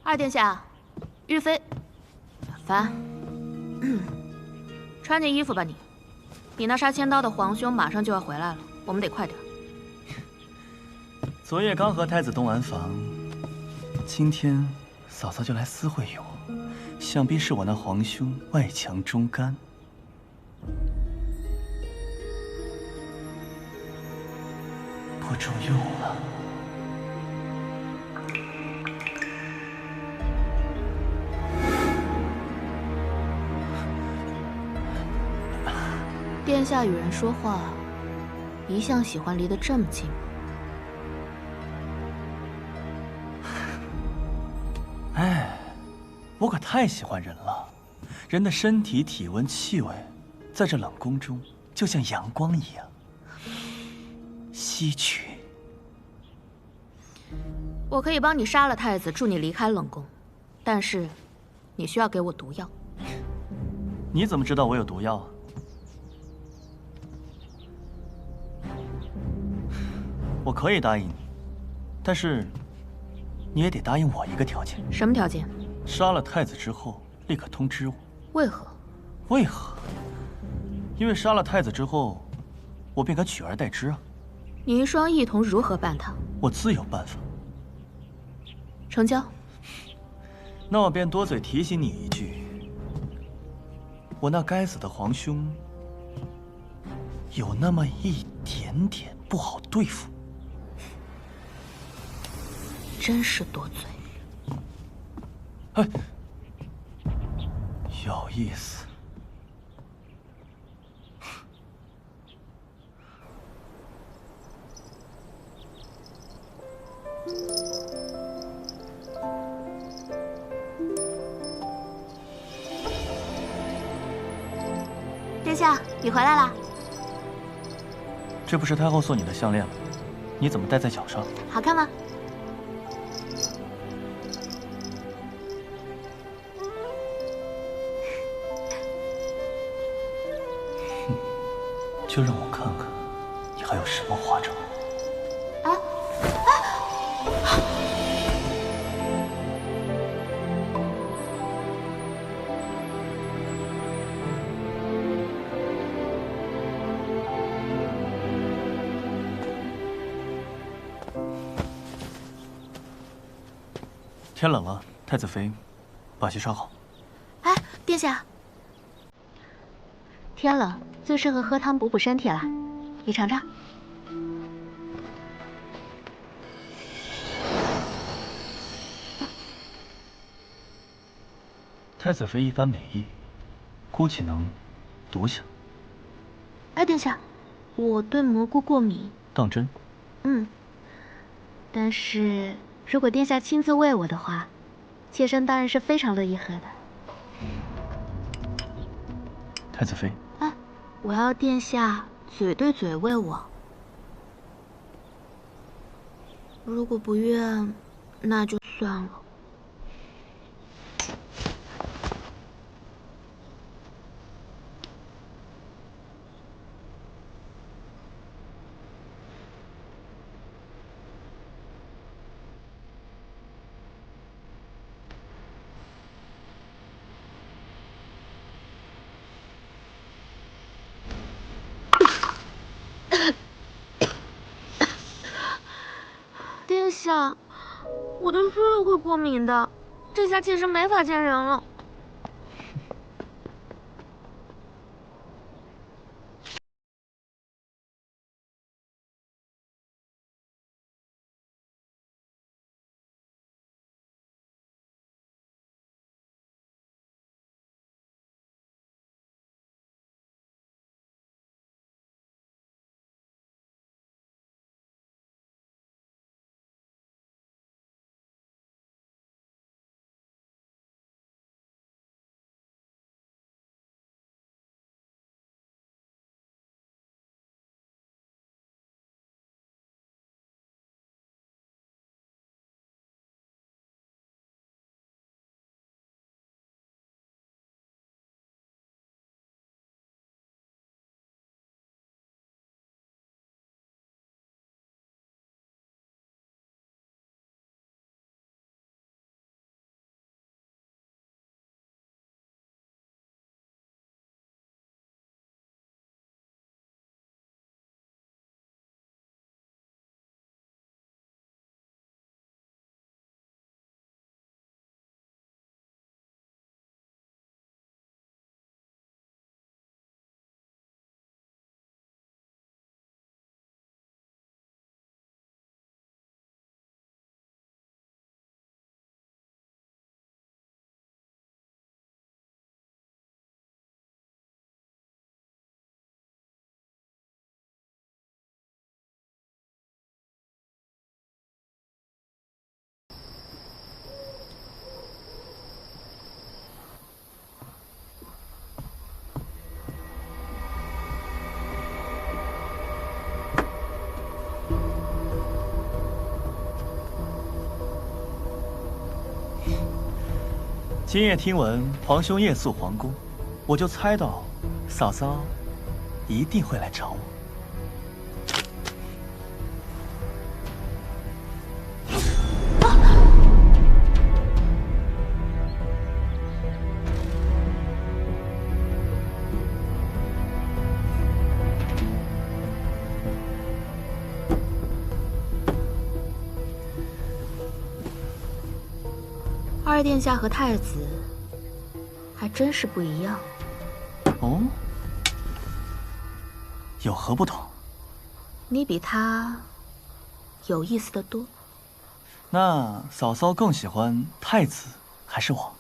二殿下，玉妃，烦，穿件衣服吧你。你那杀千刀的皇兄马上就要回来了，我们得快点。昨夜刚和太子洞完房，今天嫂嫂就来私会于我，想必是我那皇兄外强中干。 不中用了。殿下与人说话，一向喜欢离得这么近吗？哎，我可太喜欢人了，人的身体、体温、气味，在这冷宫中就像阳光一样。 稀缺。我可以帮你杀了太子，助你离开冷宫，但是你需要给我毒药。你怎么知道我有毒药啊？我可以答应你，但是你也得答应我一个条件。什么条件？杀了太子之后，立刻通知我。为何？为何？因为杀了太子之后，我便可取而代之啊。 你一双异瞳如何办他？我自有办法。成交。那我便多嘴提醒你一句：我那该死的皇兄有那么一点点不好对付。真是多嘴。哎，有意思。 殿下，你回来啦！这不是太后送你的项链吗？你怎么戴在脚上？好看吗？就让我看看，你还有什么花招。 天冷了，太子妃，把戏烧好。哎，殿下，天冷最适合喝汤补补身体了，你尝尝。太子妃一番美意，估计能读下。哎，殿下，我对蘑菇过敏。当真？嗯。但是如果殿下亲自喂我的话，妾身当然是非常乐意喝的。太子妃，哎，我要殿下嘴对嘴喂我。如果不愿，那就算了。殿下，我对猪肉会过敏的，这下妾身没法见人了。今夜听闻皇兄夜宿皇宫，我就猜到嫂嫂一定会来找我。二殿下和太子还真是不一样。哦，有何不同？你比他有意思的多。那嫂嫂更喜欢太子还是我？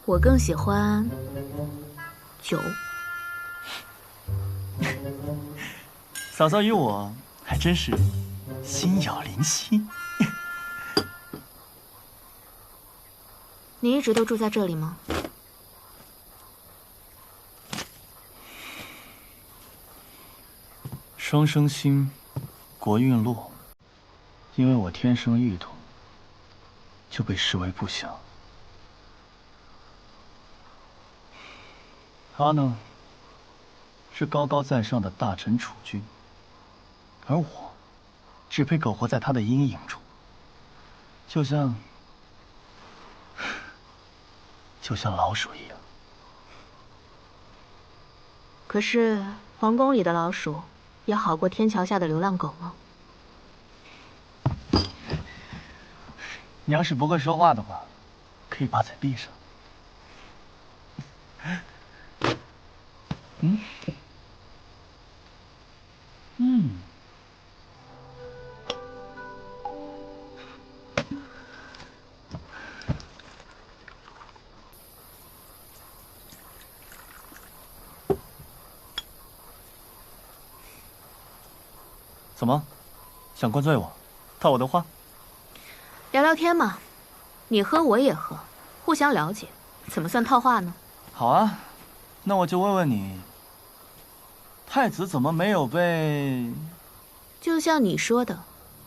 我更喜欢酒。嫂嫂与我还真是心有灵犀。你一直都住在这里吗？双生兴，国运落。因为我天生异同，就被视为不祥。他呢，是高高在上的大臣储君，而我，只配苟活在他的阴影中，就像老鼠一样。可是皇宫里的老鼠也好过天桥下的流浪狗吗？你要是不会说话的话，可以趴在壁上。怎么，想灌醉我，套我的话？聊聊天嘛，你喝我也喝，互相了解，怎么算套话呢？好啊，那我就问问你，太子怎么没有被……就像你说的，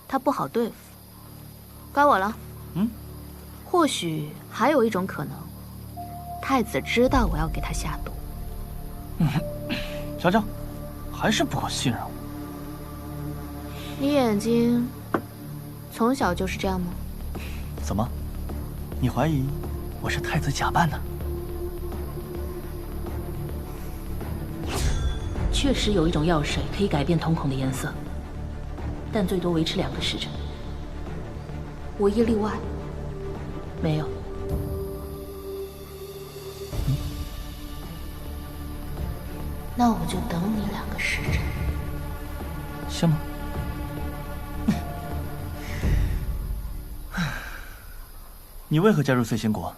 他不好对付。该我了。或许还有一种可能，太子知道我要给他下毒。乔乔，还是不够信任我。你眼睛从小就是这样吗？怎么，你怀疑我是太子假扮的？确实有一种药水可以改变瞳孔的颜色，但最多维持2个时辰。无一例外。没有。那我就等你2个时辰。行吗？你为何加入碎仙国？